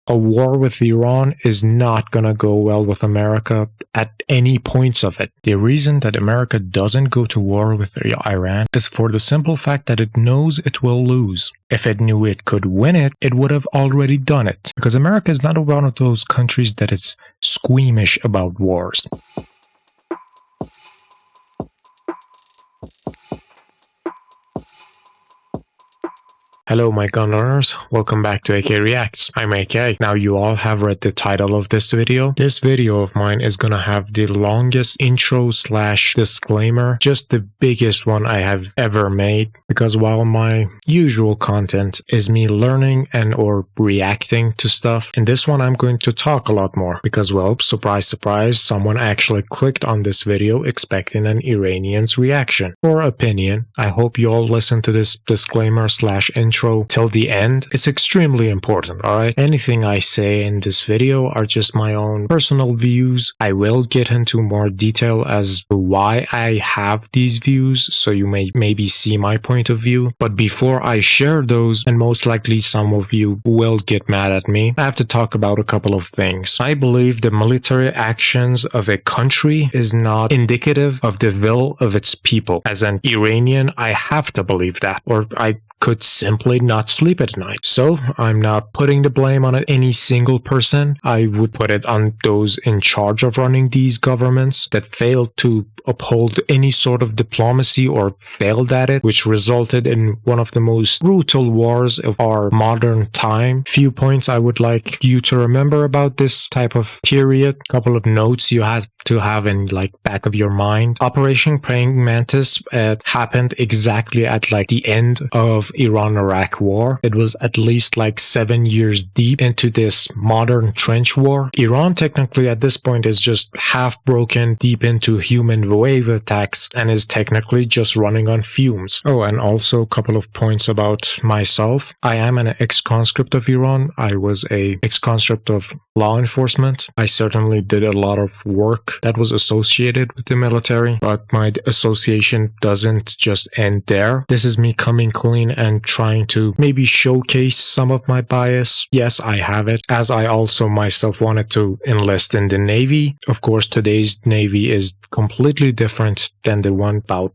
a war with Iran is not gonna go well with America at any points of it. The reason that America doesn't go to war with Iran is for the simple fact that it knows it will lose. If it knew it could win it, it would have already done it. Because America is not one of those countries that is squeamish about wars. Hello my Gunrunners, welcome back to AYYKAYY Reacts. I'm AYYKAYY. Now you all have read the title of this video. This video of mine is gonna have the longest intro slash disclaimer, just the biggest one I have ever made. Because while my usual content is me learning and or reacting to stuff, in this one I'm going to talk a lot more. Because well, surprise surprise, someone actually clicked on this video expecting an Iranian's reaction or opinion. I hope you all listen to this disclaimer slash intro till the end. It's extremely important, alright? Anything I say in this video are just my own personal views. I will get into more detail as to why I have these views, so you may maybe see my point of view. But before I share those, and most likely some of you will get mad at me, I have to talk about a couple of things. I believe the military actions of a country is not indicative of the will of its people. As an Iranian, I have to believe that, or I could simply not sleep at night. So I'm not putting the blame on any single person. I would put it on those in charge of running these governments that failed to uphold any sort of diplomacy or failed at it, which resulted in one of the most brutal wars of our modern time. Few points I would like you to remember about this type of period. Couple of notes you have to have in like back of your mind. Operation Praying Mantis happened exactly at like the end of Iran-Iraq war. It was at least like 7 years deep into this modern trench war. Iran technically at this point is just half broken deep into human wave attacks and is technically just running on fumes. Oh, and also a couple of points about myself. I am an ex-conscript of Iran. I was a ex-conscript of law enforcement. I certainly did a lot of work that was associated with the military, but my association doesn't just end there. This is me coming clean and trying to maybe showcase some of my bias. Yes, I have it, as I also myself wanted to enlist in the Navy. Of course, today's Navy is completely different than the one about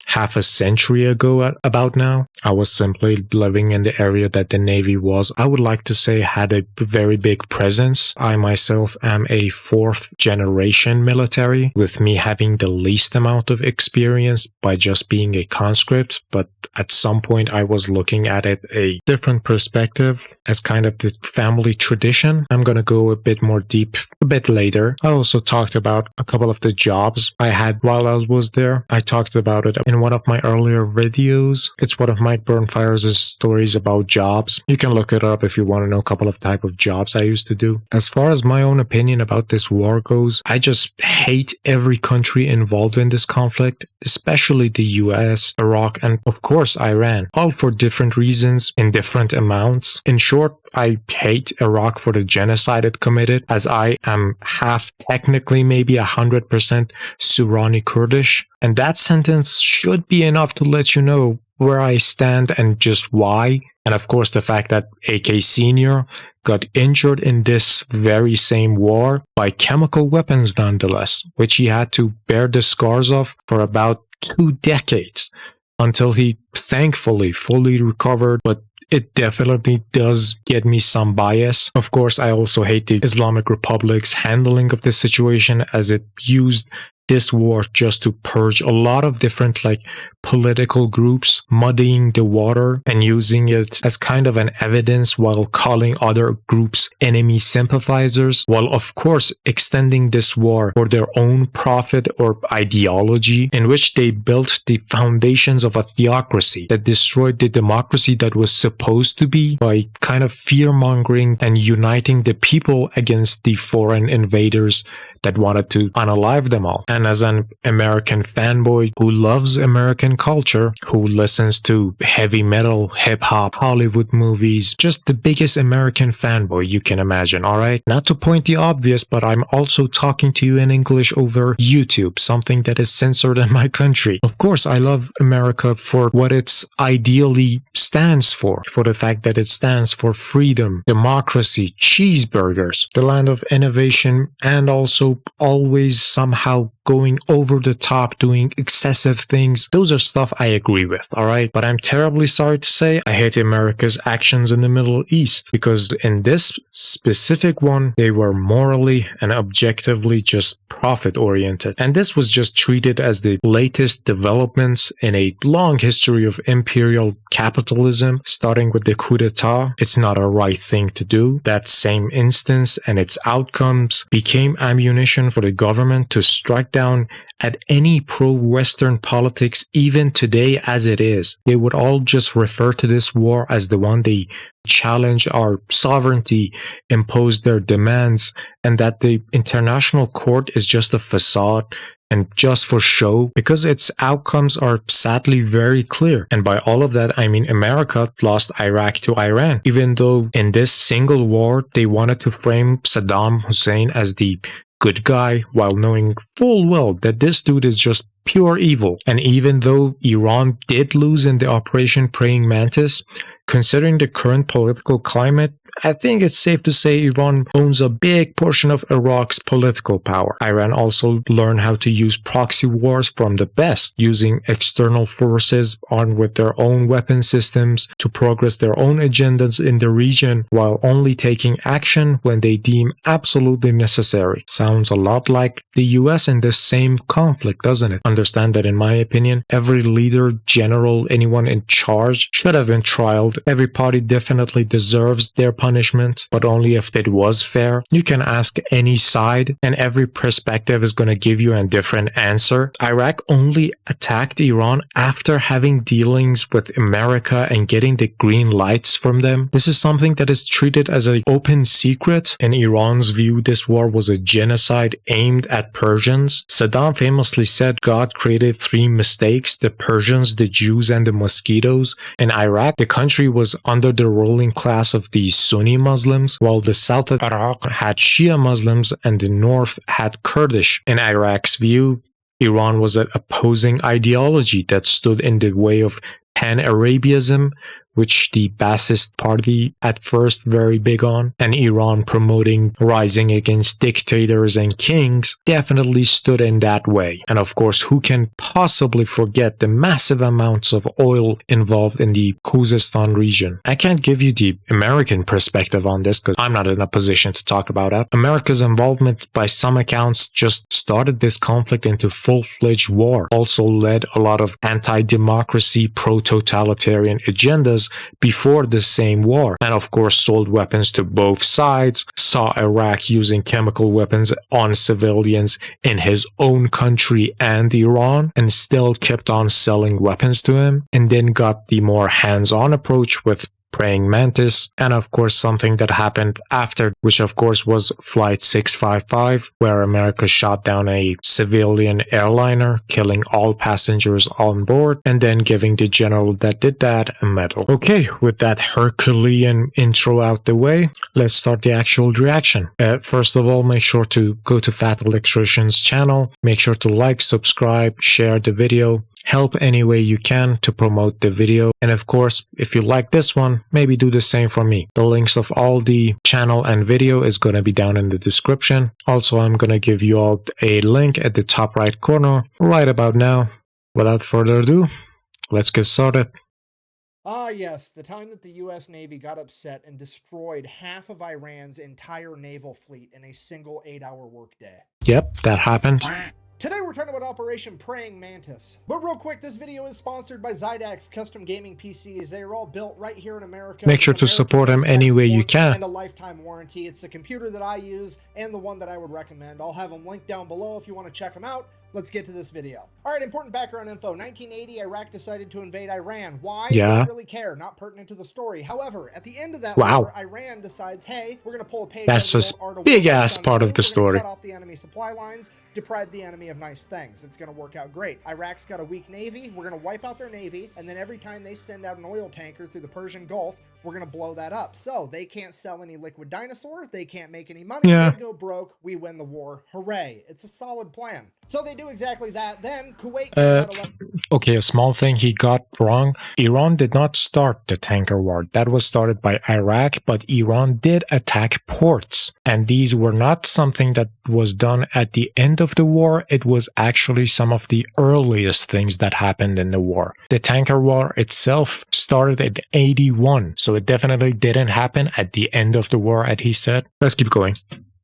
half a century ago about now. I was simply living in the area that the Navy was, I would like to say, had a very big presence. I myself am a fourth generation military, with me having the least amount of experience by just being a conscript, but at some point I was looking at it a different perspective as kind of the family tradition. I'm gonna go a bit more deep a bit later. I also talked about a couple of the jobs I had while I was there. I talked about it in one of my earlier videos. It's one of Mike Burnfire's stories about jobs. You can look it up if you want to know a couple of type of jobs I used to do. As far as my own opinion about this war goes, I just hate every country involved in this conflict, especially the US, Iraq, and of course Iran, all for different reasons in different amounts. In short, I hate Iraq for the genocide it committed, as I am half, technically maybe 100% Surani Kurdish, and that sentence should be enough to let you know where I stand and just why. And of course the fact that AK Senior got injured in this very same war by chemical weapons nonetheless, which he had to bear the scars of for about 2 decades until he thankfully fully recovered. But it definitely does get me some bias. Of course, I also hate the Islamic Republic's handling of this situation, as it used this war just to purge a lot of different like political groups, muddying the water and using it as kind of an evidence while calling other groups enemy sympathizers, while of course extending this war for their own profit or ideology, in which they built the foundations of a theocracy that destroyed the democracy that was supposed to be, by kind of fear-mongering and uniting the people against the foreign invaders that wanted to unalive them all. And as an American fanboy who loves American culture, who listens to heavy metal, hip-hop, Hollywood movies, just the biggest American fanboy you can imagine, alright? Not to point the obvious, but I'm also talking to you in English over YouTube, something that is censored in my country. Of course, I love America for what it's ideally stands for the fact that it stands for freedom, democracy, cheeseburgers, the land of innovation, and also always somehow going over the top, doing excessive things. Those are stuff I agree with, alright? But I'm terribly sorry to say I hate America's actions in the Middle East, because in this specific one, they were morally and objectively just profit-oriented. And this was just treated as the latest developments in a long history of imperial capitalism, starting with the coup d'etat. It's not a right thing to do. That same instance and its outcomes became ammunition for the government to strike down at any pro-Western politics even today as it is. They would all just refer to this war as the one they challenge our sovereignty, impose their demands, and that the international court is just a facade and just for show, because its outcomes are sadly very clear. And by all of that, I mean America lost Iraq to Iran, even though in this single war, they wanted to frame Saddam Hussein as the good guy, while knowing full well that this dude is just pure evil. And even though Iran did lose in the Operation Praying Mantis, considering the current political climate, I think it's safe to say Iran owns a big portion of Iraq's political power. Iran also learned how to use proxy wars from the best, using external forces armed with their own weapon systems to progress their own agendas in the region, while only taking action when they deem absolutely necessary. Sounds a lot like the US in this same conflict, doesn't it? Understand that in my opinion, every leader, general, anyone in charge should have been trialed. Every party definitely deserves their punishment, but only if it was fair. You can ask any side, and every perspective is going to give you a different answer. Iraq only attacked Iran after having dealings with America and getting the green lights from them. This is something that is treated as an open secret. In Iran's view, this war was a genocide aimed at Persians. Saddam famously said God created three mistakes: the Persians, the Jews, and the mosquitoes. In Iraq, the country was under the ruling class of the Sunni Muslims, while the south of Iraq had Shia Muslims and the north had Kurdish. In Iraq's view, Iran was an opposing ideology that stood in the way of Pan-Arabism, which the Ba'athist party at first very big on, and Iran promoting rising against dictators and kings definitely stood in that way. And of course, who can possibly forget the massive amounts of oil involved in the Khuzestan region? I can't give you the American perspective on this because I'm not in a position to talk about that. America's involvement, by some accounts, just started this conflict into full-fledged war, also led a lot of anti-democracy, pro-totalitarian agendas before the same war, and of course sold weapons to both sides, saw Iraq using chemical weapons on civilians in his own country and Iran, and still kept on selling weapons to him, and then got the more hands-on approach with Praying Mantis, and of course something that happened after, which of course was Flight 655, where America shot down a civilian airliner, killing all passengers on board, and then giving the general that did that a medal. Okay, with that Herculean intro out the way, let's start the actual reaction. First of all, make sure to go to Fat Electrician's channel, make sure to like, subscribe, share the video, help any way you can to promote the video, and of course, if you like this one, maybe do the same for me. The links of all the channel and video is going to be down in the description. Also, I'm going to give you all a link at the top right corner right about now. Without further ado, let's get started. Ah, yes, the time that the U.S. Navy got upset and destroyed half of Iran's entire naval fleet in a single 8-hour workday. Yep, that happened. Today we're talking about Operation Praying Mantis. But real quick, this video is sponsored by Zydax Custom Gaming PCs. They are all built right here in America. Make sure to support them any way you can. And a lifetime warranty. It's the computer that I use and the one that I would recommend. I'll have them linked down below if you want to check them out. let's get to this video. All right, important background info. 1980, Iraq decided to invade Iran. Why? Yeah. We don't really care. Not pertinent to the story. However, at the end of that Wow. war, Iran decides, hey, we're going to pull a page That's out of just the old art of big war ass Sun part Tzu. of the We're gonna story. cut off the enemy supply lines, deprive the enemy of nice things. It's going to work out great. Iraq's got a weak navy. We're going to wipe out their navy, and then every time they send out an oil tanker through the Persian Gulf, we're going to blow that up. So they can't sell any liquid dinosaur. They can't make any money. Yeah. They go broke. We win the war. Hooray. It's a solid plan. So they do exactly that. Then Kuwait comes out Okay, a small thing he got wrong. Iran did not start the tanker war. That was started by Iraq, but Iran did attack ports. And these were not something that was done at the end of the war. It was actually some of the earliest things that happened in the war. The tanker war itself started at 81, so it definitely didn't happen at the end of the war, as he said. Let's keep going.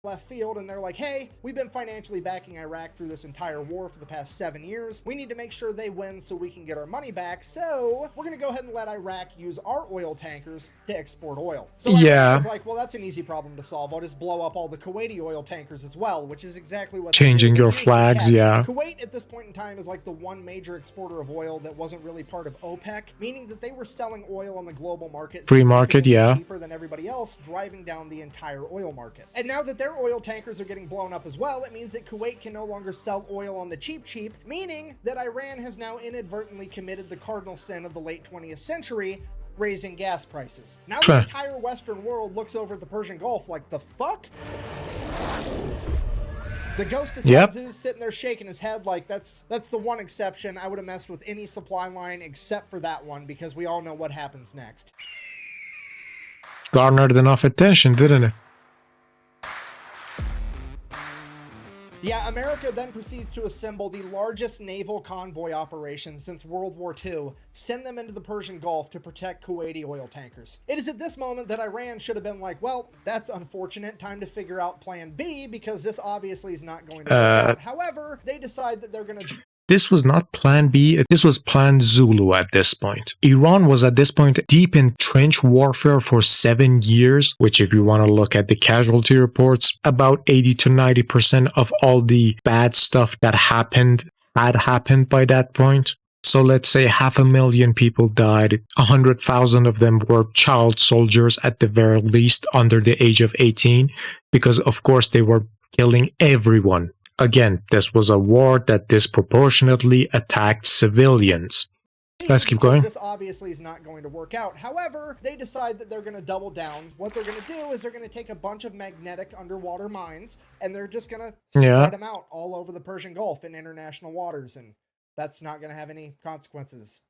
left field, and they're like, hey, we've been financially backing Iraq through this entire war for the past 7 years. We need to make sure they win so we can get our money back. So we're going to go ahead and let Iraq use our oil tankers to export oil. So Iraq is like, well, that's an easy problem to solve. I'll just blow up all the Kuwaiti oil tankers as well, which is exactly what changing your flags. Yeah. Kuwait at this point in time is like the one major exporter of oil that wasn't really part of OPEC, meaning that they were selling oil on the global market, free market, yeah, cheaper than everybody else, driving down the entire oil market. And now that their oil tankers are getting blown up as well, it means that Kuwait can no longer sell oil on the cheap, meaning that Iran has now inadvertently committed the cardinal sin of the late 20th century, raising gas prices. Now the entire Western world looks over at the Persian Gulf like, the fuck? The ghost of Sun Tzu's sitting there shaking his head like, that's the one exception. I would have messed with any supply line except for that one, because we all know what happens next. Garnered enough attention, didn't it? Yeah, America then proceeds to assemble the largest naval convoy operation since World War II, send them into the Persian Gulf to protect Kuwaiti oil tankers. It is at this moment that Iran should have been like, well, that's unfortunate, time to figure out plan B, because this obviously is not going to work out. However, they decide that they're going to... This was not Plan B, this was Plan Zulu at this point. Iran was at this point deep in trench warfare for 7 years, which if you want to look at the casualty reports, about 80 to 90% of all the bad stuff that had happened by that point. So let's say 500,000 people died, 100,000 of them were child soldiers at the very least under the age of 18, because of course they were killing everyone. Again, this was a war that disproportionately attacked civilians. Let's keep going. This obviously is not going to work out. However, they decide that they're going to double down. What they're going to do is they're going to take a bunch of magnetic underwater mines, and they're just going to spread them out all over the Persian Gulf in international waters, and that's not going to have any consequences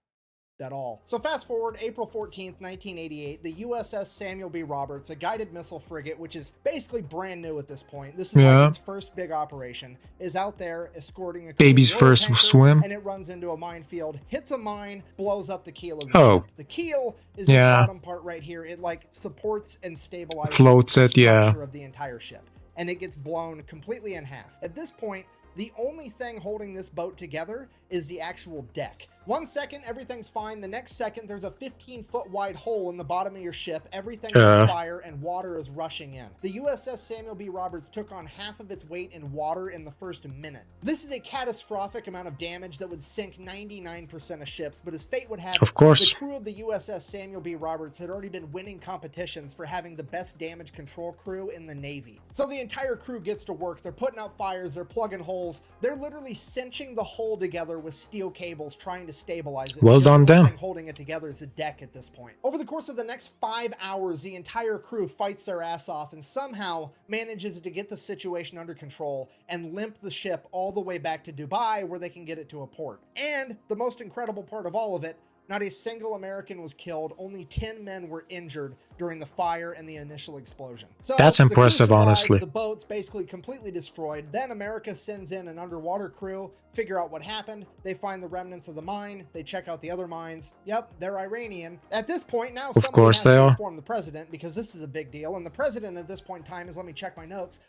at all. So fast forward, April 14th, 1988, the USS Samuel B. Roberts, a guided missile frigate, which is basically brand new at this point. This is like its first big operation, is out there escorting a baby's first tanker, swim, and it runs into a minefield, hits a mine, blows up the keel of the ship. The keel is this bottom part right here. It like supports and stabilizes floats the it, structure of the entire ship, and it gets blown completely in half. At this point, the only thing holding this boat together is the actual deck. 1 second, everything's fine. The next second, there's a 15-foot wide hole in the bottom of your ship. Everything's on fire and water is rushing in. The USS Samuel B. Roberts took on half of its weight in water in the first minute. This is a catastrophic amount of damage that would sink 99% of ships, but as fate would have it, the crew of the USS Samuel B. Roberts had already been winning competitions for having the best damage control crew in the Navy. So the entire crew gets to work. They're putting out fires, they're plugging holes, they're literally cinching the hull together with steel cables, trying to stabilize it. Well done, them. Holding it together is a deck at this point. Over the course of the next 5 hours, the entire crew fights their ass off and somehow manages to get the situation under control and limp the ship all the way back to Dubai, where they can get it to a port. And the most incredible part of all of it, not a single American was killed. Only 10 men were injured during the fire and the initial explosion. So that's impressive, honestly. The boat's basically completely destroyed. Then America sends in an underwater crew, figure out what happened. They find the remnants of the mine. They check out the other mines. Yep, they're Iranian. At this point, now somebody has to inform the president, because this is a big deal. And the president at this point in time is, let me check my notes,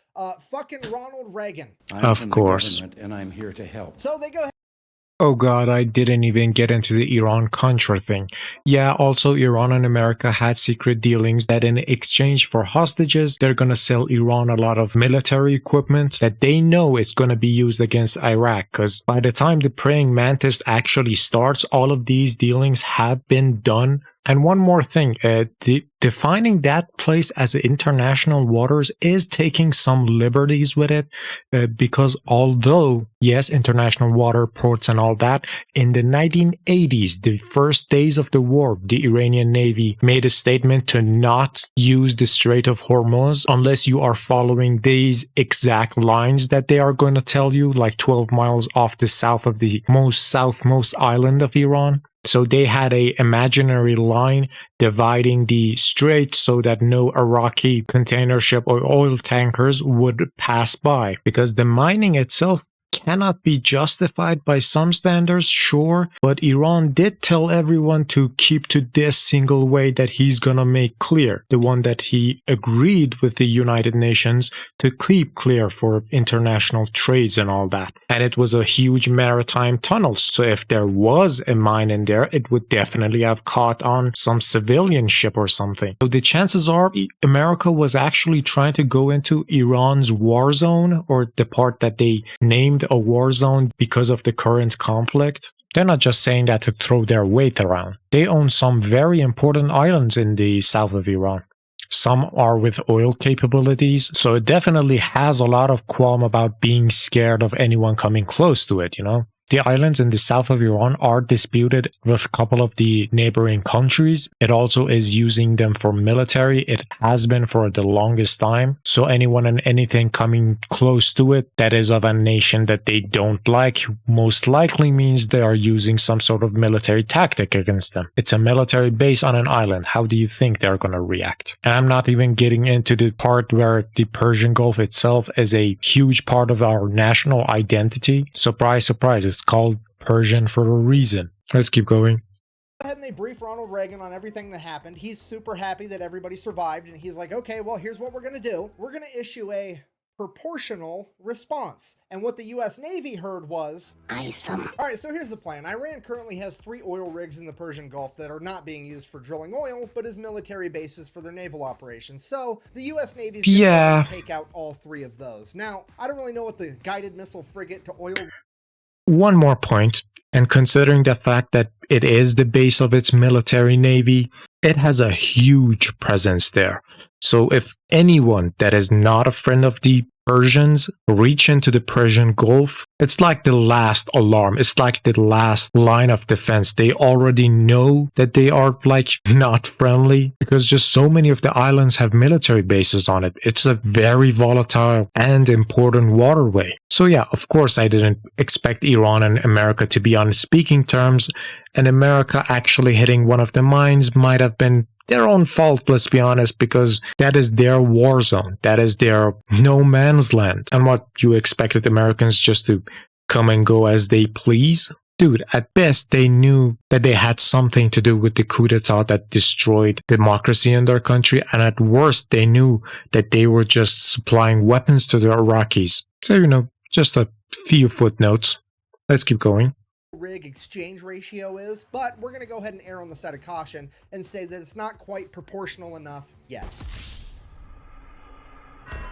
fucking Ronald Reagan. Of course. And I'm here to help. So they go ahead. Oh god, I didn't even get into the Iran-Contra thing. Yeah, also Iran and America had secret dealings that in exchange for hostages, they're gonna sell Iran a lot of military equipment that they know is gonna be used against Iraq, because by the time the praying mantis actually starts, all of these dealings have been done. And one more thing, defining that place as international waters is taking some liberties with it, because although, yes, international water, ports and all that, in the 1980s, the first days of the war, the Iranian Navy made a statement to not use the Strait of Hormuz unless you are following these exact lines that they are going to tell you, like 12 miles off the south of the southmost island of Iran. So they had a imaginary line dividing the strait so that no Iraqi container ship or oil tankers would pass by, because the mining itself cannot be justified by some standards, sure, but Iran did tell everyone to keep to this single way that he's gonna make clear, the one that he agreed with the United Nations to keep clear for international trades and all that. And it was a huge maritime tunnel, so if there was a mine in there, it would definitely have caught on some civilian ship or something. So the chances are America was actually trying to go into Iran's war zone, or the part that they named a war zone because of the current conflict. They're not just saying that to throw their weight around. They own some very important islands in the south of Iran. Some are with oil capabilities, so it definitely has a lot of qualm about being scared of anyone coming close to it, you know? The islands in the south of Iran are disputed with a couple of the neighboring countries. It also is using them for military. It has been for the longest time. So anyone and anything coming close to it that is of a nation that they don't like most likely means they are using some sort of military tactic against them. It's a military base on an island. How do you think they're going to react? And I'm not even getting into the part where the Persian Gulf itself is a huge part of our national identity. Surprise, surprise. It's called Persian for a reason. Let's keep going. Go ahead and they brief Ronald Reagan on everything that happened. He's super happy that everybody survived, and he's like, okay, well, here's what we're going to do. We're going to issue a proportional response. And what the US Navy heard was, awesome. All right, so here's the plan. Iran currently has 3 oil rigs in the Persian Gulf that are not being used for drilling oil, but as military bases for their naval operations. So the US Navy's going to take out all 3 of those. Now, I don't really know what the guided missile frigate to oil... One more point, and considering the fact that it is the base of its military navy, it has a huge presence there. So if anyone that is not a friend of the Persians reach into the Persian Gulf, it's like the last alarm. It's like the last line of defense. They already know that they are like not friendly because just so many of the islands have military bases on it. It's a very volatile and important waterway. So yeah, of course I didn't expect Iran and America to be on speaking terms, and America actually hitting one of the mines might have been their own fault, let's be honest, because that is their war zone. That is their no man's land. And what, you expected Americans just to come and go as they please? Dude, at best, they knew that they had something to do with the coup d'etat that destroyed democracy in their country. And at worst, they knew that they were just supplying weapons to the Iraqis. So, you know, just a few footnotes. Let's keep going. Rig exchange ratio is, but we're going to go ahead and err on the side of caution and say that it's not quite proportional enough yet.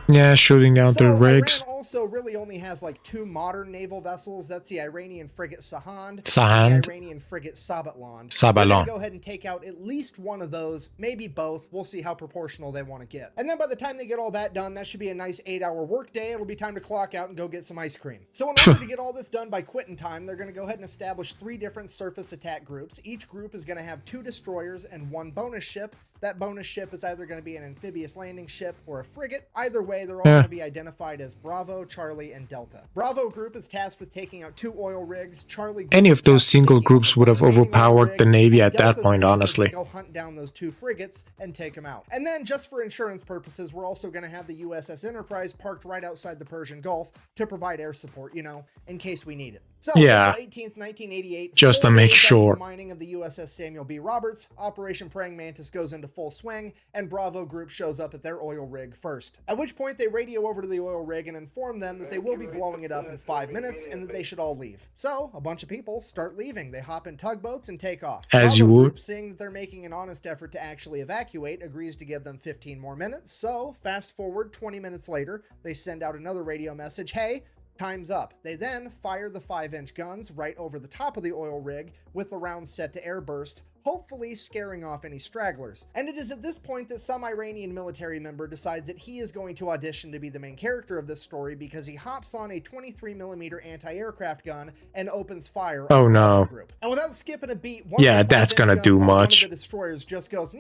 Yeah, shooting down the rigs. Iran also really only has like 2 modern naval vessels. That's the Iranian frigate Sahand, and the Iranian frigate Sabatlon. Sabatlon. They're going to go ahead and take out at least one of those, maybe both. We'll see how proportional they want to get. And then by the time they get all that done, that should be a nice 8-hour work day. It'll be time to clock out and go get some ice cream. So in order to get all this done by quitting time, they're going to go ahead and establish 3 different surface attack groups. Each group is going to have 2 destroyers and 1 bonus ship. That bonus ship is either going to be an amphibious landing ship or a frigate. Either way, they're all going to be identified as Bravo, Charlie, and Delta. Bravo group is tasked with taking out 2 oil rigs. Charlie, any of those single groups would have overpowered the Navy at that point, honestly. Go hunt down those 2 frigates and take them out. And then, just for insurance purposes, we're also going to have the USS Enterprise parked right outside the Persian Gulf to provide air support, you know, in case we need it. So, yeah, April 18th, 1988, just to make sure. The mining of the USS Samuel B. Roberts, Operation Praying Mantis goes into full swing, and Bravo Group shows up at their oil rig first. At which point, they radio over to the oil rig and inform inform them that they will be blowing it up in 5 minutes and that they should all leave. So a bunch of people start leaving. They hop in tugboats and take off. As you Bravo would. Group, seeing that they're making an honest effort to actually evacuate, agrees to give them 15 more minutes. So fast forward 20 minutes later, they send out another radio message. Hey, time's up. They then fire the 5-inch guns right over the top of the oil rig with the rounds set to airburst, hopefully scaring off any stragglers. And it is at this point that some Iranian military member decides that he is going to audition to be the main character of this story because he hops on a 23mm anti-aircraft gun and opens fire on Oh the no. group. And without skipping a beat, one Yeah, of the that's 5-inch gonna guns do on one of much. the destroyers just goes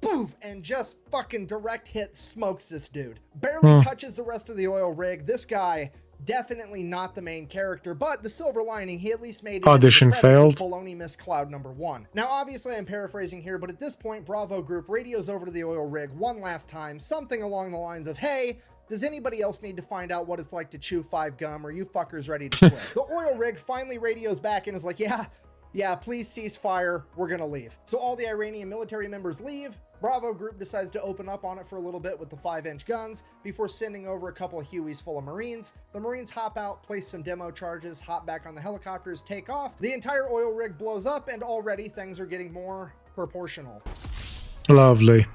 poof, and just fucking direct hit smokes this dude. Barely touches the rest of the oil rig. This guy, definitely not the main character, but the silver lining, he at least made it Audition into the credits as failed. Baloney Miss Cloud #1. Now, obviously, I'm paraphrasing here, but at this point, Bravo Group radios over to the oil rig one last time, something along the lines of, hey, does anybody else need to find out what it's like to chew 5 gum? Are you fuckers ready to quit? The oil rig finally radios back and is like, yeah, please cease fire. We're gonna leave. So all the Iranian military members leave. Bravo Group decides to open up on it for a little bit with the 5-inch guns before sending over a couple of Hueys full of Marines. The Marines hop out, place some demo charges, hop back on the helicopters, take off. The entire oil rig blows up, and already things are getting more proportional. Lovely.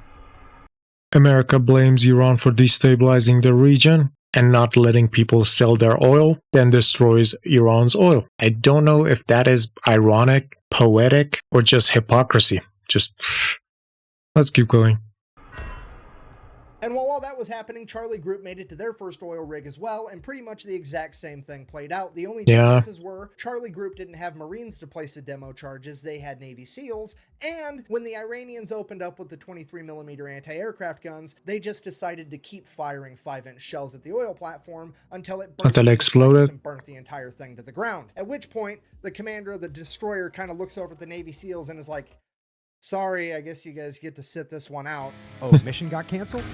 America blames Iran for destabilizing the region and not letting people sell their oil, then destroys Iran's oil. I don't know if that is ironic, poetic, or just hypocrisy. Just let's keep going. And while all that was happening, Charlie Group made it to their first oil rig as well, and pretty much the exact same thing played out. The only differences were Charlie Group didn't have Marines to place the demo charges, they had Navy SEALs, and when the Iranians opened up with the 23mm anti-aircraft guns, they just decided to keep firing 5-inch shells at the oil platform until it exploded and burnt the entire thing to the ground. At which point, the commander of the destroyer kind of looks over at the Navy SEALs and is like, sorry, I guess you guys get to sit this one out. Oh, mission got canceled?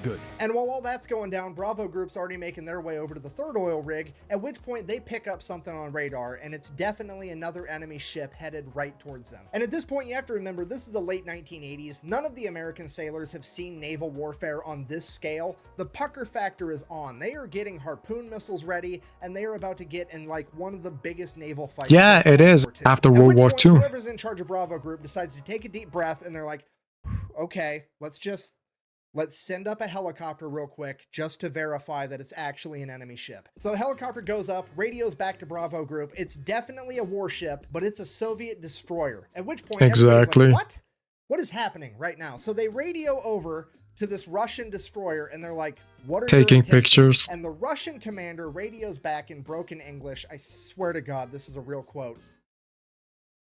Good. And while all that's going down, Bravo Group's already making their way over to the third oil rig, at which point they pick up something on radar, and it's definitely another enemy ship headed right towards them. And at this point, you have to remember, this is the late 1980s. None of the American sailors have seen naval warfare on this scale. The pucker factor is on. They are getting harpoon missiles ready, and they are about to get in like one of the biggest naval fights. Yeah, it is. After World War II. Whoever's in charge of Bravo Group decides to take a deep breath, and they're like, okay, let's send up a helicopter real quick just to verify that it's actually an enemy ship. So the helicopter goes up, radios back to Bravo Group. It's definitely a warship, but it's a Soviet destroyer. At which point, exactly. Like, what? What is happening right now? So they radio over to this Russian destroyer, and they're like, what are taking pictures? And the Russian commander radios back in broken English. I swear to God, this is a real quote.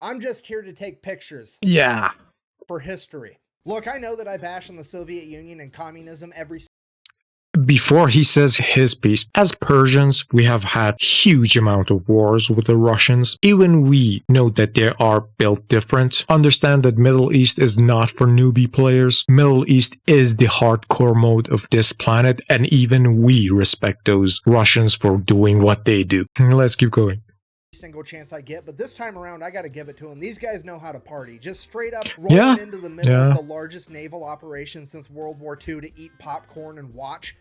I'm just here to take pictures. Yeah. For history. Look, I know that I bash on the Soviet Union and communism every... Before he says his piece, as Persians, we have had huge amount of wars with the Russians. Even we know that they are built different. Understand that Middle East is not for newbie players. Middle East is the hardcore mode of this planet, and even we respect those Russians for doing what they do. Let's keep going. Single chance I get, but this time around I gotta give it to them. These guys know how to party. Just straight up rolling into the middle of the largest naval operation since World War II to eat popcorn and watch.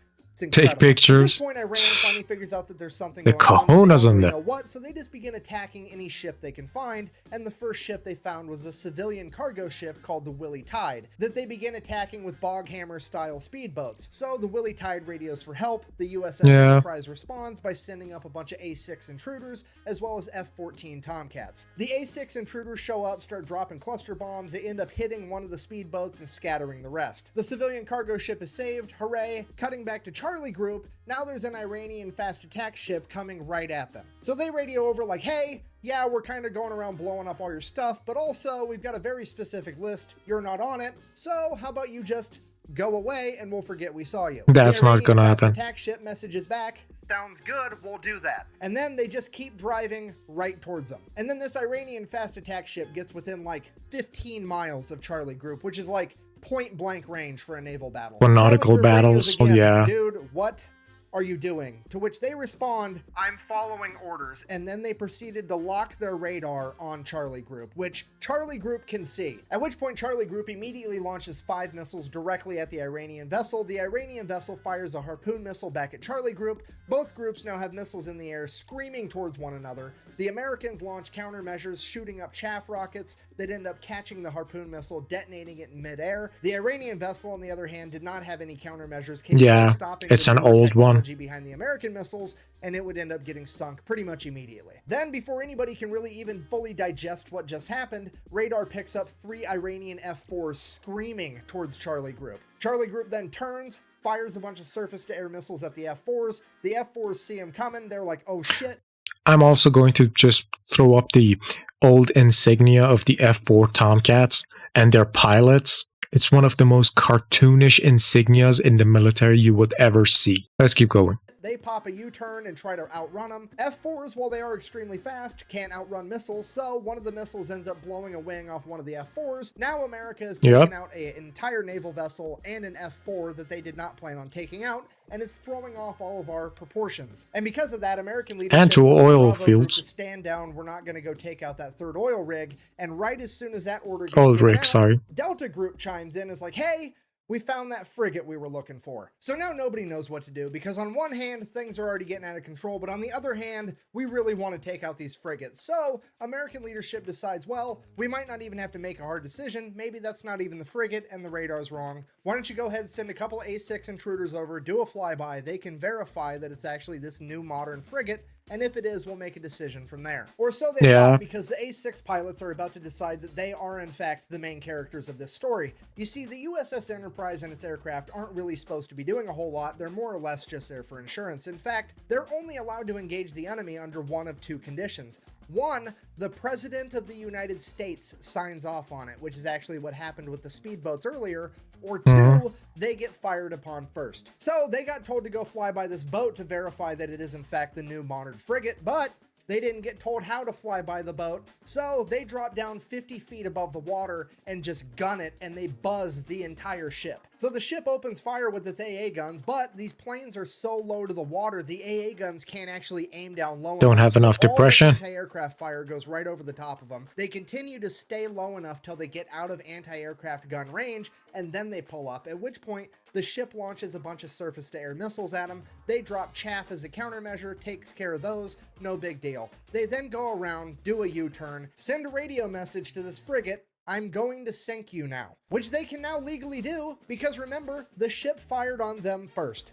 Take pictures. At this point, Iran finally figures out that there's something the going cojones on. in They there. don't know what, so they just begin attacking any ship they can find, and the first ship they found was a civilian cargo ship called the Willie Tide, that they begin attacking with Boghammer-style speedboats. So the Willie Tide radios for help. The USS Enterprise responds by sending up a bunch of A6 intruders, as well as F-14 Tomcats. The A6 intruders show up, start dropping cluster bombs. They end up hitting one of the speedboats and scattering the rest. The civilian cargo ship is saved. Hooray! Cutting back to Charlie Group, now there's an Iranian fast attack ship coming right at them. So they radio over like, hey, yeah, we're kind of going around blowing up all your stuff, but also we've got a very specific list. You're not on it, so how about you just go away and we'll forget we saw you. That's not gonna happen. The attack ship messages back, sounds good, we'll do that. And then they just keep driving right towards them. And then this Iranian fast attack ship gets within like 15 miles of Charlie Group, which is like point blank range for a naval battle. For nautical battles, again, yeah. Dude, what are you doing? To which they respond, I'm following orders. And then they proceeded to lock their radar on Charlie Group, which Charlie Group can see. At which point Charlie Group immediately launches 5 missiles directly at the Iranian vessel. The Iranian vessel fires a harpoon missile back at Charlie Group. Both groups now have missiles in the air screaming towards one another. The Americans launch countermeasures, shooting up chaff rockets that end up catching the harpoon missile, detonating it in midair. The Iranian vessel, on the other hand, did not have any countermeasures capable of stopping it's the an newer old technology one behind the American missiles, and it would end up getting sunk pretty much immediately. Then, before anybody can really even fully digest what just happened, radar picks up 3 Iranian F-4s screaming towards Charlie Group. Charlie Group then turns, fires a bunch of surface-to-air missiles at the F-4s. The F-4s see him coming. They're like, oh shit. I'm also going to just throw up the old insignia of the F-4 Tomcats and their pilots. It's one of the most cartoonish insignias in the military you would ever see. Let's keep going. They pop a U-turn and try to outrun them. F-4s, while they are extremely fast, can't outrun missiles, so one of the missiles ends up blowing a wing off one of the F-4s. Now America has taken out an entire naval vessel and an F-4 that they did not plan on taking out, and it's throwing off all of our proportions. And because of that, American leadership and to oil fields to stand down. We're not going to go take out that 3rd oil rig. And right as soon as that order gets given out, Delta Group chimes in and is like, hey, we found that frigate we were looking for. So now nobody knows what to do, because on one hand, things are already getting out of control, but on the other hand, we really want to take out these frigates. So American leadership decides, well, we might not even have to make a hard decision. Maybe that's not even the frigate and the radar's wrong. Why don't you go ahead and send a couple A6 intruders over, do a flyby. They can verify that it's actually this new modern frigate, and if it is, we'll make a decision from there. Or so they thought, because the A6 pilots are about to decide that they are in fact the main characters of this story. You see, the USS Enterprise and its aircraft aren't really supposed to be doing a whole lot. They're more or less just there for insurance. In fact, they're only allowed to engage the enemy under one of 2 conditions. One, the President of the United States signs off on it, which is actually what happened with the speedboats earlier. Or 2, they get fired upon first. So they got told to go fly by this boat to verify that it is in fact the new modern frigate, but they didn't get told how to fly by the boat, so they drop down 50 feet above the water and just gun it, and they buzz the entire ship. So the ship opens fire with its AA guns, but these planes are so low to the water, the AA guns can't actually aim down low enough. Don't have enough depression. Anti-aircraft fire goes right over the top of them. They continue to stay low enough till they get out of anti-aircraft gun range, and then they pull up, at which point the ship launches a bunch of surface-to-air missiles at them. They drop chaff as a countermeasure, takes care of those, no big deal. They then go around, do a U-turn, send a radio message to this frigate, I'm going to sink you now. Which they can now legally do, because remember, the ship fired on them first.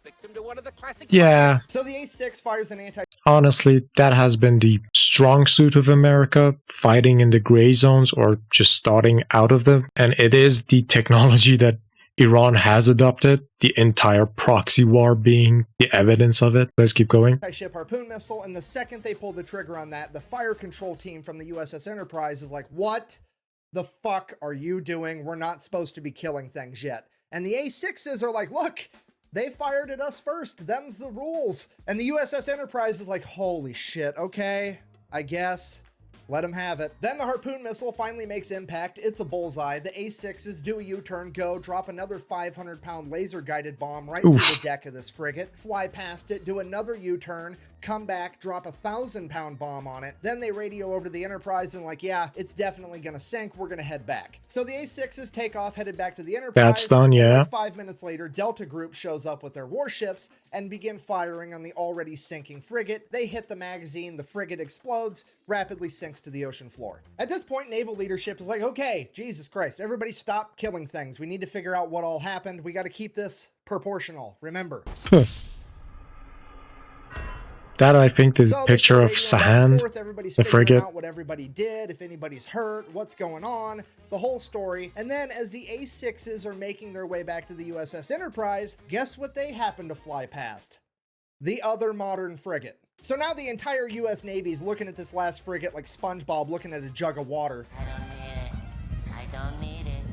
Victim to one of the classic So the A6 fires an anti... Honestly, that has been the strong suit of America, fighting in the gray zones or just starting out of them. And it is the technology that Iran has adopted, the entire proxy war being the evidence of it. Let's keep going. Ship harpoon missile, and the second they pull the trigger on that, the fire control team from the USS Enterprise is like, what the fuck are you doing? We're not supposed to be killing things yet. And the A6s are like, look, they fired at us first. Them's the rules. And the USS Enterprise is like, holy shit, okay, I guess. Let them have it. Then the harpoon missile finally makes impact. It's a bullseye. The A6s do a U-turn, go, drop another 500-pound laser-guided bomb right through the deck of this frigate, fly past it, do another U-turn, come back, drop a 1,000-pound bomb on it. Then they radio over to the Enterprise and like, yeah, it's definitely gonna sink. We're gonna head back. So the A6s take off, headed back to the Enterprise. That's done, yeah. Like 5 minutes later, Delta Group shows up with their warships and begin firing on the already sinking frigate. They hit the magazine, the frigate explodes, rapidly sinks to the ocean floor. At this point, naval leadership is like, okay, Jesus Christ, everybody stop killing things. We need to figure out what all happened. We got to keep this proportional, remember. That, I think, the picture of Sahand, the frigate. Out what everybody did, if anybody's hurt, what's going on, the whole story. And then as the A6s are making their way back to the USS Enterprise, guess what they happen to fly past? The other modern frigate. So now the entire US Navy's looking at this last frigate like SpongeBob looking at a jug of water. I don't need it. I don't need it.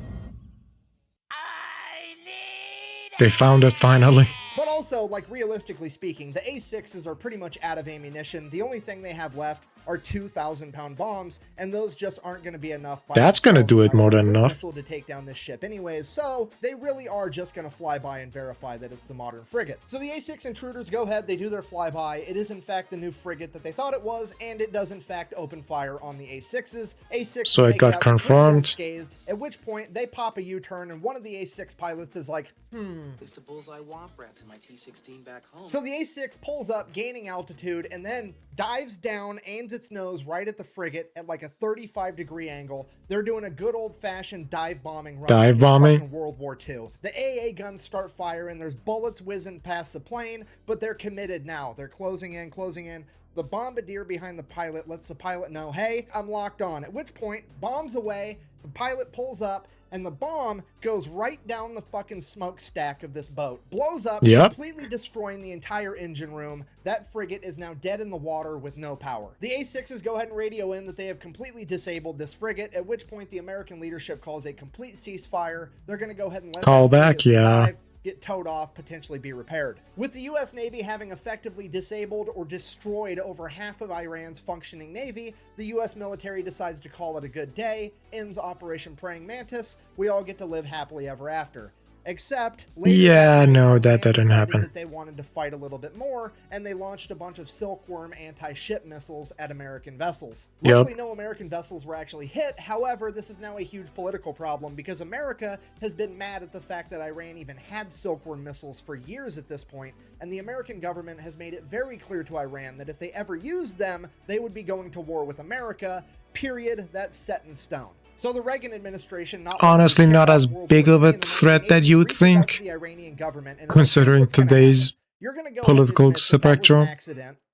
I need it. They found it finally. But also, like, realistically speaking, the A6s are pretty much out of ammunition. The only thing they have left are 2,000-pound bombs, and those just aren't going to be enough. That's going to do it more than enough. Missile to take down this ship anyways, so they really are just going to fly by and verify that it's the modern frigate. So the A6 intruders go ahead, they do their flyby. It is in fact the new frigate that they thought it was, and it does in fact open fire on the A6s. A6 so it got confirmed. Unscathed, at which point they pop a U-turn, and one of the A6 pilots is like, It's the bullseye womp rats in my T-16 back home. So the A6 pulls up, gaining altitude, and then dives down, aims its nose right at the frigate at like a 35-degree angle. They're doing a good old-fashioned dive bombing run. Dive bombing? World War II. The AA guns start firing. There's bullets whizzing past the plane, but they're committed now. They're closing in, closing in. The bombardier behind the pilot lets the pilot know, hey, I'm locked on. At which point, bombs away, the pilot pulls up, and the bomb goes right down the fucking smokestack of this boat. Blows up, completely destroying the entire engine room. That frigate is now dead in the water with no power. The A6s go ahead and radio in that they have completely disabled this frigate, at which point the American leadership calls a complete ceasefire. They're going to go ahead and let call that back, survive, get towed off, potentially be repaired. With the US Navy having effectively disabled or destroyed over half of Iran's functioning navy, the US military decides to call it a good day, ends Operation Praying Mantis. We all get to live happily ever after. Except later that didn't happen. That they wanted to fight a little bit more, and they launched a bunch of Silkworm anti-ship missiles at American vessels. Luckily, no American vessels were actually hit. However, this is now a huge political problem because America has been mad at the fact that Iran even had Silkworm missiles for years at this point, and the American government has made it very clear to Iran that if they ever used them, they would be going to war with America. Period. That's set in stone. So the Reagan administration, honestly not as big of a threat that you would think, the Iranian government, and considering today's political spectrum.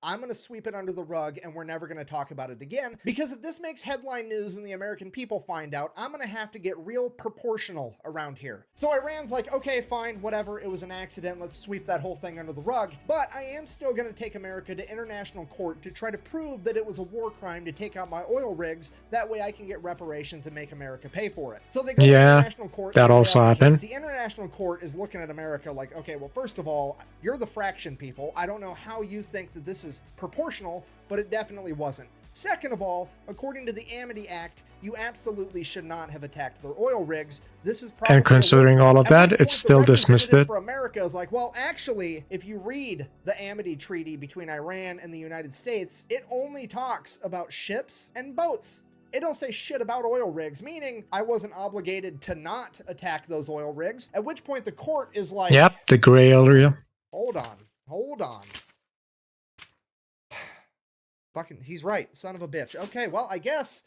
I'm going to sweep it under the rug, and we're never going to talk about it again, because if this makes headline news and the American people find out, I'm going to have to get real proportional around here. So Iran's like, okay, fine, whatever, it was an accident, let's sweep that whole thing under the rug, but I am still going to take America to international court to try to prove that it was a war crime to take out my oil rigs. That way I can get reparations and make America pay for it. So they go to international court. That also happened. The international court is looking at America like, okay, well, first of all, you're the fraction people. I don't know how you think that this is proportional, but it definitely wasn't. Second of all, according to the Amity Act, you absolutely should not have attacked their oil rigs. This is probably, and considering all of that, it still dismissed it. For America is like, well, actually, if you read the Amity Treaty between Iran and the United States, it only talks about ships and boats. It don't say shit about oil rigs, meaning I wasn't obligated to not attack those oil rigs. At which point the court is like, yep, the gray area. Hold on. Fucking, he's right, son of a bitch. Okay, well, I guess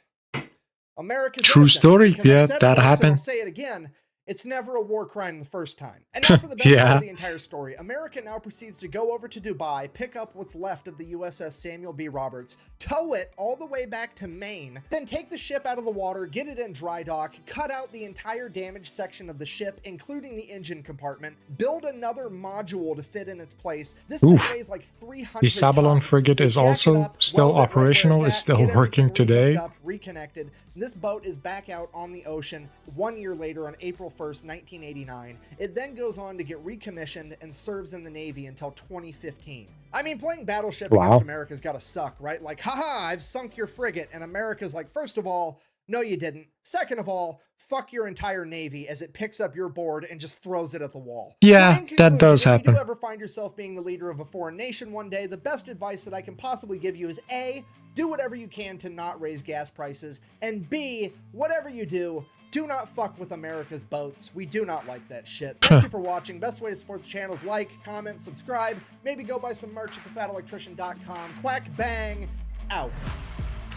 America's true innocent, story. Yeah, that happened. I'll say it again. It's never a war crime the first time. And now for the best part of the entire story. America now proceeds to go over to Dubai, pick up what's left of the USS Samuel B. Roberts, tow it all the way back to Maine, then take the ship out of the water, get it in dry dock, cut out the entire damaged section of the ship, including the engine compartment, build another module to fit in its place. This thing weighs like 300 The Sabalon tons. frigate is also still operational, it's still working today. Reconnected. This boat is back out on the ocean 1 year later on April 1st, 1989. It then goes on to get recommissioned and serves in the Navy until 2015. I mean, playing Battleship against America's gotta suck, right? Like, haha, I've sunk your frigate. And America's like, first of all, no, you didn't. Second of all, fuck your entire Navy as it picks up your board and just throws it at the wall. Yeah, so that does happen. If you do ever find yourself being the leader of a foreign nation one day, the best advice that I can possibly give you is A, do whatever you can to not raise gas prices, and B, whatever you do not fuck with America's boats. We do not like that shit. Thank you for watching. Best way to support the channel is like, comment, subscribe, maybe go buy some merch at thefatelectrician.com. Quack bang, out.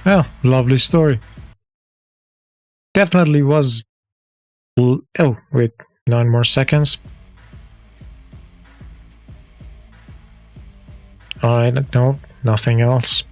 Oh, lovely story. Definitely was... Oh, wait, 9 more seconds. Alright, no, nothing else.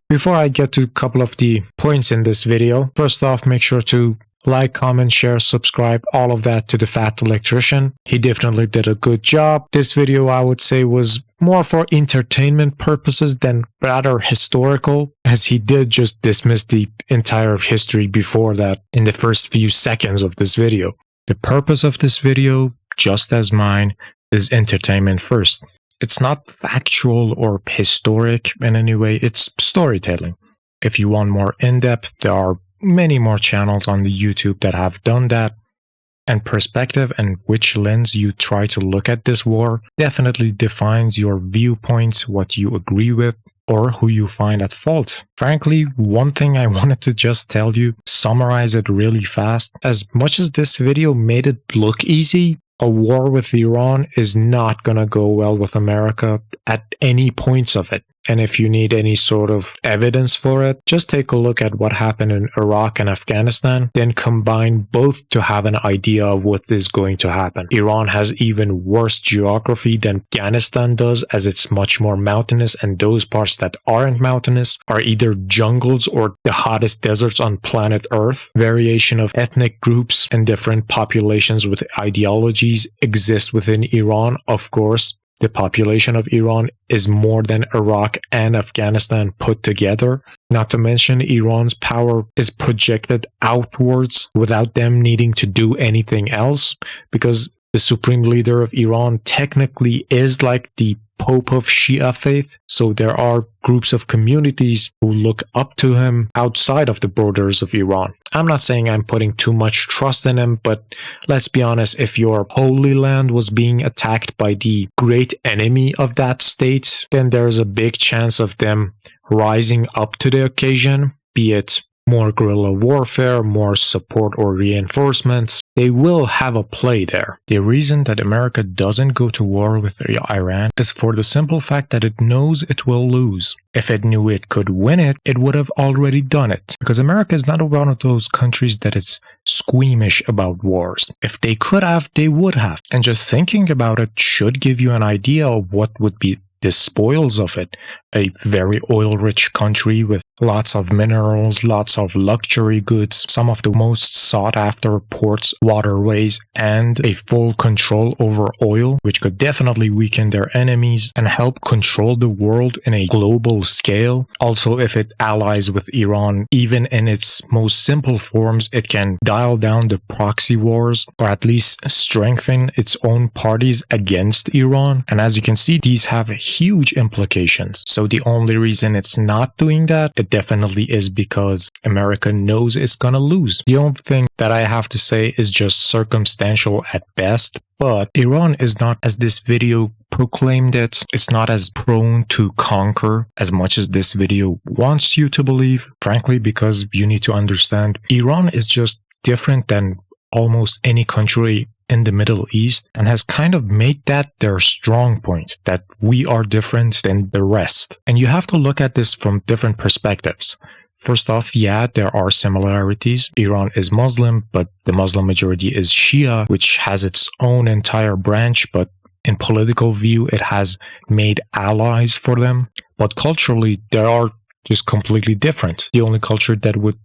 Before I get to a couple of the points in this video, first off, make sure to like, comment, share, subscribe, all of that to the Fat Electrician. He definitely did a good job. This video, I would say, was more for entertainment purposes than rather historical, as he did just dismiss the entire history before that in the first few seconds of this video. The purpose of this video, just as mine, is entertainment first. It's not factual or historic in any way, it's storytelling. If you want more in-depth, there are many more channels on the YouTube that have done that. And perspective and which lens you try to look at this war definitely defines your viewpoints, what you agree with, or who you find at fault. Frankly, one thing I wanted to just tell you, summarize it really fast. As much as this video made it look easy, a war with Iran is not gonna go well with America at any points of it. And if you need any sort of evidence for it, just take a look at what happened in Iraq and Afghanistan, then combine both to have an idea of what is going to happen. Iran has even worse geography than Afghanistan does, as it's much more mountainous, and those parts that aren't mountainous are either jungles or the hottest deserts on planet Earth. Variation of ethnic groups and different populations with ideologies exist within Iran, of course. The population of Iran is more than Iraq and Afghanistan put together. Not to mention, Iran's power is projected outwards without them needing to do anything else, because the supreme leader of Iran technically is like the Pope of Shia faith. So there are groups of communities who look up to him outside of the borders of Iran. I'm not saying I'm putting too much trust in him, but let's be honest, if your holy land was being attacked by the great enemy of that state, then there's a big chance of them rising up to the occasion, be it more guerrilla warfare, more support or reinforcements. They will have a play there. The reason that America doesn't go to war with Iran is for the simple fact that it knows it will lose. If it knew it could win it, it would have already done it. Because America is not one of those countries that is squeamish about wars. If they could have, they would have. And just thinking about it should give you an idea of what would be the spoils of it. A very oil-rich country with lots of minerals, lots of luxury goods, some of the most sought-after ports, waterways, and a full control over oil, which could definitely weaken their enemies and help control the world in a global scale. Also, if it allies with Iran, even in its most simple forms, it can dial down the proxy wars, or at least strengthen its own parties against Iran. And as you can see, these have huge implications. So the only reason it's not doing that, it definitely is because America knows it's gonna lose. The only thing that I have to say is just circumstantial at best, but Iran is not, as this video proclaimed it, it's not as prone to conquer as much as this video wants you to believe, frankly, because you need to understand Iran is just different than almost any country in the Middle East, and has kind of made that their strong point, that we are different than the rest. And you have to look at this from different perspectives. First off, yeah, there are similarities. Iran is Muslim, but the Muslim majority is Shia, which has its own entire branch, but in political view, it has made allies for them. But culturally, they are just completely different. The only culture that would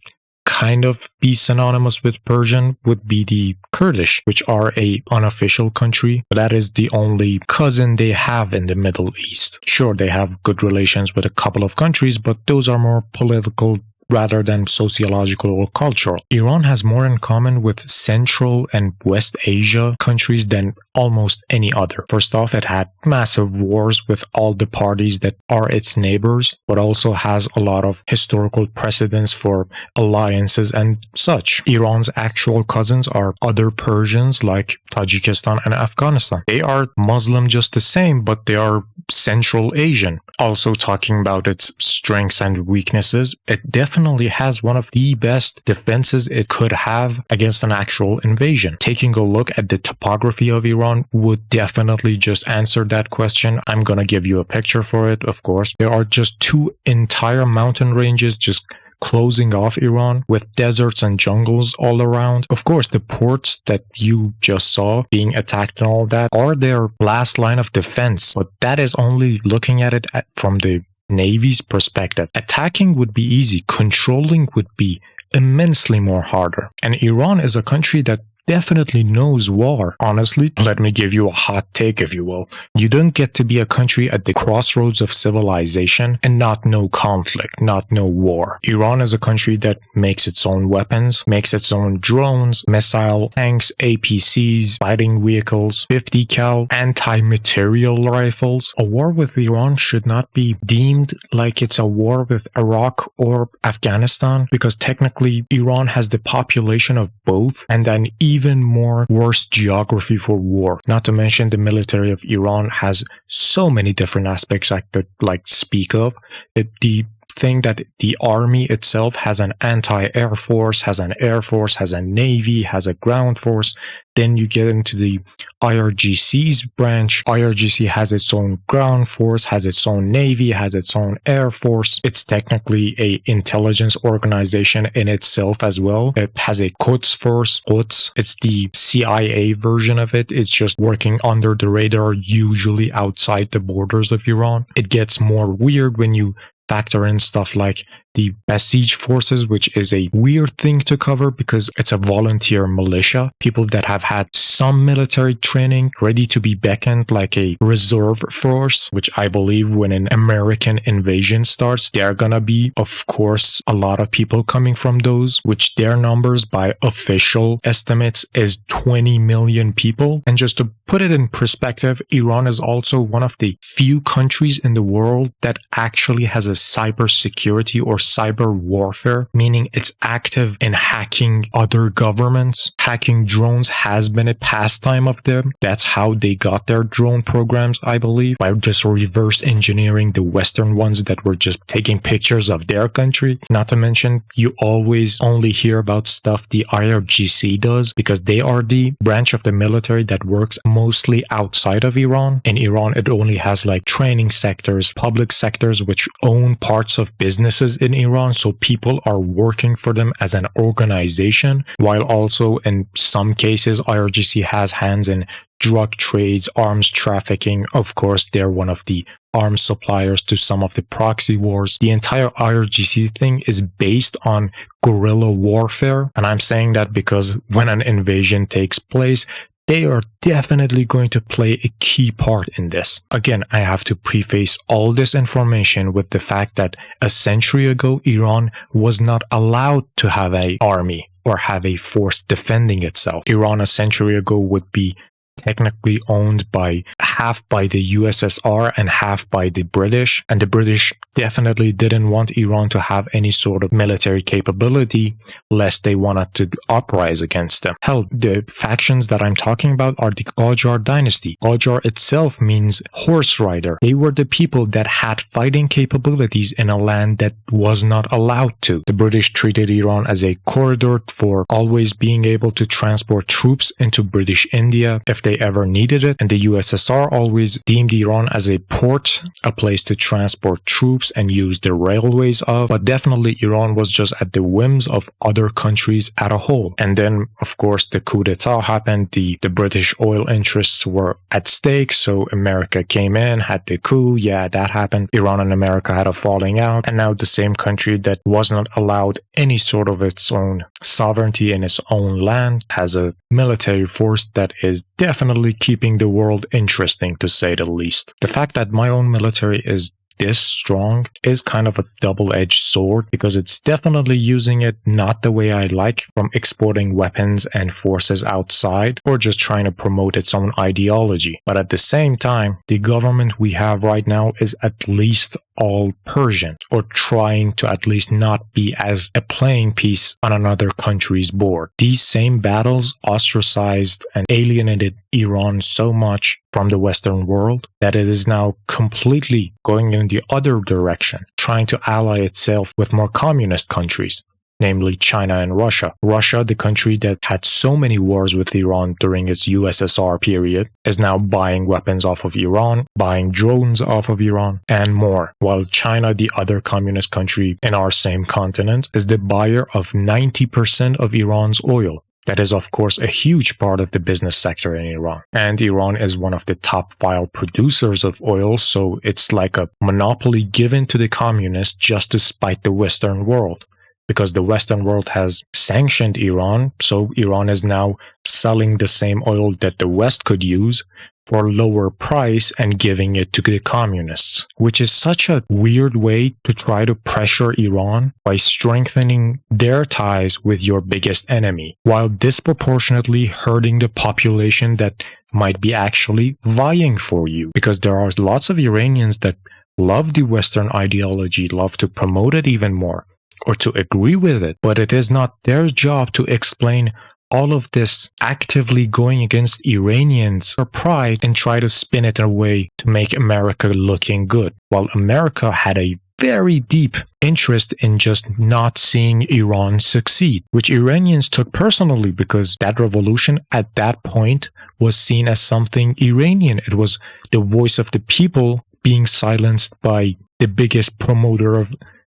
kind of be synonymous with Persian would be the Kurdish, which are a unofficial country. That is the only cousin they have in the Middle East. Sure, they have good relations with a couple of countries, but those are more political rather than sociological or cultural. Iran has more in common with Central and West Asia countries than almost any other. First off, it had massive wars with all the parties that are its neighbors, but also has a lot of historical precedents for alliances and such. Iran's actual cousins are other Persians like Tajikistan and Afghanistan. They are Muslim just the same, but they are Central Asian. Also, talking about its strengths and weaknesses, it definitely has one of the best defenses it could have against an actual invasion. Taking a look at the topography of Iran would definitely just answer that question. I'm gonna give you a picture for it, of course. There are just two entire mountain ranges just closing off Iran with deserts and jungles all around. Of course, the ports that you just saw being attacked and all that are their last line of defense, but that is only looking at it from the Navy's perspective. Attacking would be easy, controlling would be immensely more harder. And Iran is a country that definitely knows war. Honestly, let me give you a hot take, if you will. You don't get to be a country at the crossroads of civilization and not know conflict, not know war. Iran is a country that makes its own weapons, makes its own drones, missile, tanks, APCs, fighting vehicles, 50 cal, anti-material rifles. A war with Iran should not be deemed like it's a war with Iraq or Afghanistan, because technically Iran has the population of both and an even more worse geography for war. Not to mention the military of Iran has so many different aspects I could speak of. The thing that the army itself has an anti-air force, has an air force, has a navy, has a ground force. Then you get into the IRGC's branch. IRGC has its own ground force, has its own navy, has its own air force. It's technically a intelligence organization in itself as well. It has a Quds force. Quds, it's the CIA version of it. It's just working under the radar, usually outside the borders of Iran. It gets more weird when you factor in stuff like the Basij forces, which is a weird thing to cover because it's a volunteer militia, people that have had some military training, ready to be beckoned like a reserve force, which I believe when an American invasion starts, there are gonna be, of course, a lot of people coming from those, which their numbers by official estimates is 20 million people. And just to put it in perspective, Iran is also one of the few countries in the world that actually has a cybersecurity or cyber warfare, meaning it's active in hacking other governments. Hacking drones has been a pastime of them. That's how they got their drone programs, I believe, by just reverse engineering the Western ones that were just taking pictures of their country. Not to mention, you always only hear about stuff the IRGC does because they are the branch of the military that works mostly outside of Iran. In Iran, it only has like training sectors, public sectors, which own parts of businesses in Iran, so people are working for them as an organization, while also in some cases IRGC has hands in drug trades, arms trafficking. Of course, they're one of the arms suppliers to some of the proxy wars. The entire IRGC thing is based on guerrilla warfare, and I'm saying that because when an invasion takes place, they are definitely going to play a key part in this. Again, I have to preface all this information with the fact that a century ago, Iran was not allowed to have an army or have a force defending itself. Iran a century ago would be technically owned by half by the USSR and half by the British, and the British definitely didn't want Iran to have any sort of military capability lest they wanted to uprise against them. Hell, the factions that I'm talking about are the Qajar dynasty. Qajar itself means horse rider. They were the people that had fighting capabilities in a land that was not allowed to. The British treated Iran as a corridor for always being able to transport troops into British India if they ever needed it, and the USSR always deemed Iran as a port, a place to transport troops and use the railways of, but definitely Iran was just at the whims of other countries as a whole. And then, of course, the coup d'etat happened, the British oil interests were at stake, so America came in, had the coup, yeah, that happened. Iran and America had a falling out, and now the same country that was not allowed any sort of its own sovereignty in its own land has a military force that is definitely keeping the world interesting, to say the least. The fact that my own military is this strong is kind of a double-edged sword, because it's definitely using it not the way I like, from exporting weapons and forces outside or just trying to promote its own ideology. But at the same time, the government we have right now is at least all Persian, or trying to at least not be as a playing piece on another country's board. These same battles ostracized and alienated Iran so much from the Western world that it is now completely going in the other direction, trying to ally itself with more communist countries, namely China and Russia. Russia, the country that had so many wars with Iran during its USSR period, is now buying weapons off of Iran, buying drones off of Iran, and more. While China, the other communist country in our same continent, is the buyer of 90% of Iran's oil. That is, of course, a huge part of the business sector in Iran. And Iran is one of the top 5 producers of oil, so it's like a monopoly given to the communists just to spite the Western world. because the Western world has sanctioned Iran, so Iran is now selling the same oil that the West could use for lower price and giving it to the communists, which is such a weird way to try to pressure Iran by strengthening their ties with your biggest enemy, while disproportionately hurting the population that might be actually vying for you. Because there are lots of Iranians that love the Western ideology, love to promote it even more, or to agree with it, but it is not their job to explain all of this actively going against Iranians for pride and try to spin it away to make America looking good, while America had a very deep interest in just not seeing Iran succeed, which Iranians took personally because that revolution at that point was seen as something Iranian. It was the voice of the people being silenced by the biggest promoter of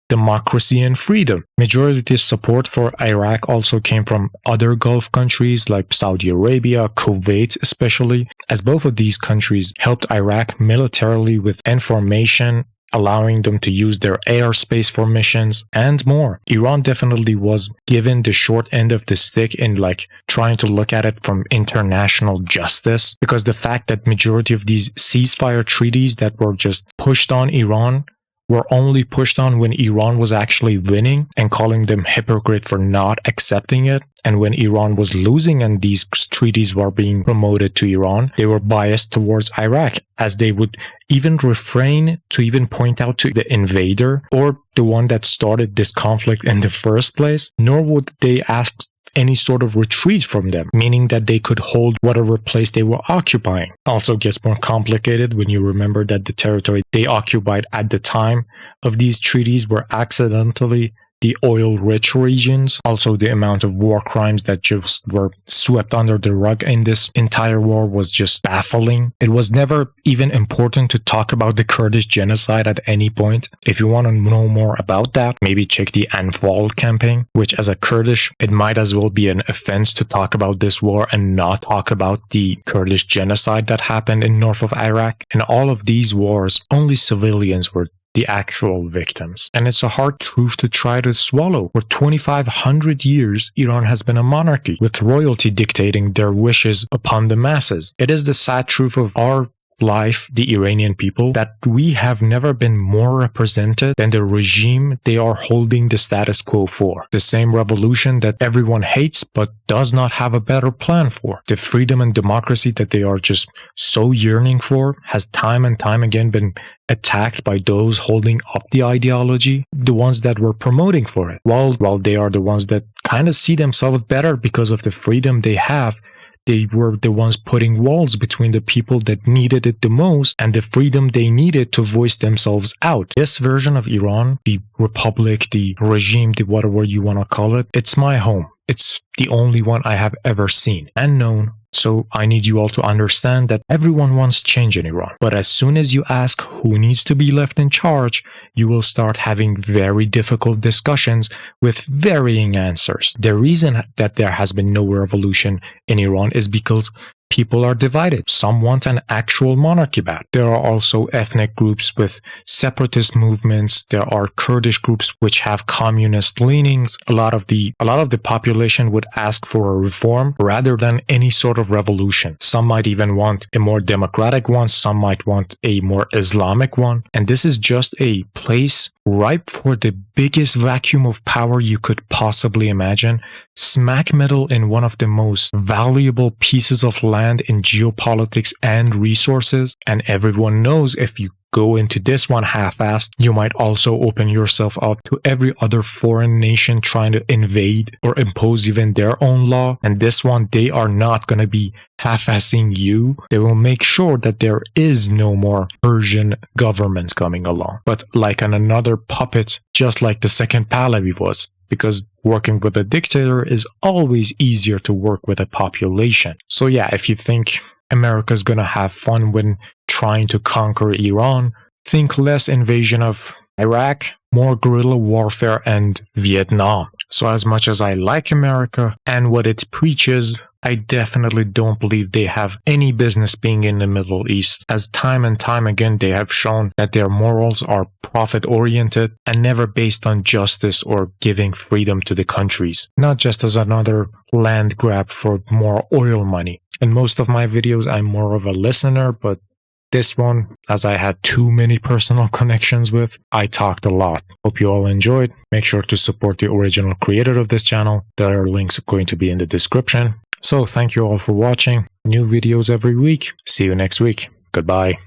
democracy and freedom. Majority of this support for Iraq also came from other Gulf countries like Saudi Arabia, Kuwait especially, as both of these countries helped Iraq militarily with information, allowing them to use their airspace for missions and more. Iran definitely was given the short end of the stick in trying to look at it from international justice, because the fact that majority of these ceasefire treaties that were just pushed on Iran were only pushed on when Iran was actually winning, and calling them hypocrite for not accepting it. And when Iran was losing and these treaties were being promoted to Iran, they were biased towards Iraq, as they would even refrain to even point out to the invader or the one that started this conflict in the first place, nor would they ask any sort of retreat from them, meaning that they could hold whatever place they were occupying. Also gets more complicated when you remember that the territory they occupied at the time of these treaties were accidentally the oil-rich regions. Also, the amount of war crimes that just were swept under the rug in this entire war was just baffling. It was never even important to talk about the Kurdish genocide at any point. If you want to know more about that, maybe check the Anfal campaign, which as a Kurdish, it might as well be an offense to talk about this war and not talk about the Kurdish genocide that happened in north of Iraq. In all of these wars, only civilians were the actual victims. And it's a hard truth to try to swallow. For 2,500 years, Iran has been a monarchy, with royalty dictating their wishes upon the masses. It is the sad truth of our life, the Iranian people, that we have never been more represented than the regime they are holding the status quo for. The same revolution that everyone hates but does not have a better plan for. The freedom and democracy that they are just so yearning for has time and time again been attacked by those holding up the ideology, the ones that were promoting for it. While they are the ones that kind of see themselves better because of the freedom they have, they were the ones putting walls between the people that needed it the most and the freedom they needed to voice themselves out. This version of Iran, the republic, the regime, the whatever you want to call it, it's my home. It's the only one I have ever seen and known. So I need you all to understand that everyone wants change in Iran. But as soon as you ask who needs to be left in charge, you will start having very difficult discussions with varying answers. The reason that there has been no revolution in Iran is because people are divided. Some want an actual monarchy back. There are also ethnic groups with separatist movements. There are Kurdish groups which have communist leanings. A lot of the population would ask for a reform rather than any sort of revolution. Some might even want a more democratic one. Some might want a more Islamic one. And this is just a place ripe for the biggest vacuum of power you could possibly imagine, smack middle in one of the most valuable pieces of land in geopolitics and resources. And everyone knows if you go into this one half-assed, you might also open yourself up to every other foreign nation trying to invade or impose even their own law. And this one, they are not going to be half-assing you. They will make sure that there is no more Persian government coming along, but like on another puppet, just like the second Pahlavi was. Because working with a dictator is always easier to work with a population. So yeah, if you think America's gonna have fun when trying to conquer Iran, think less invasion of Iraq, more guerrilla warfare and Vietnam. So as much as I like America and what it preaches, I definitely don't believe they have any business being in the Middle East, as time and time again they have shown that their morals are profit-oriented and never based on justice or giving freedom to the countries, not just as another land grab for more oil money. In most of my videos, I'm more of a listener, but this one, as I had too many personal connections with, I talked a lot. Hope you all enjoyed. Make sure to support the original creator of this channel. There are links going to be in the description. So thank you all for watching. New videos every week. See you next week. Goodbye.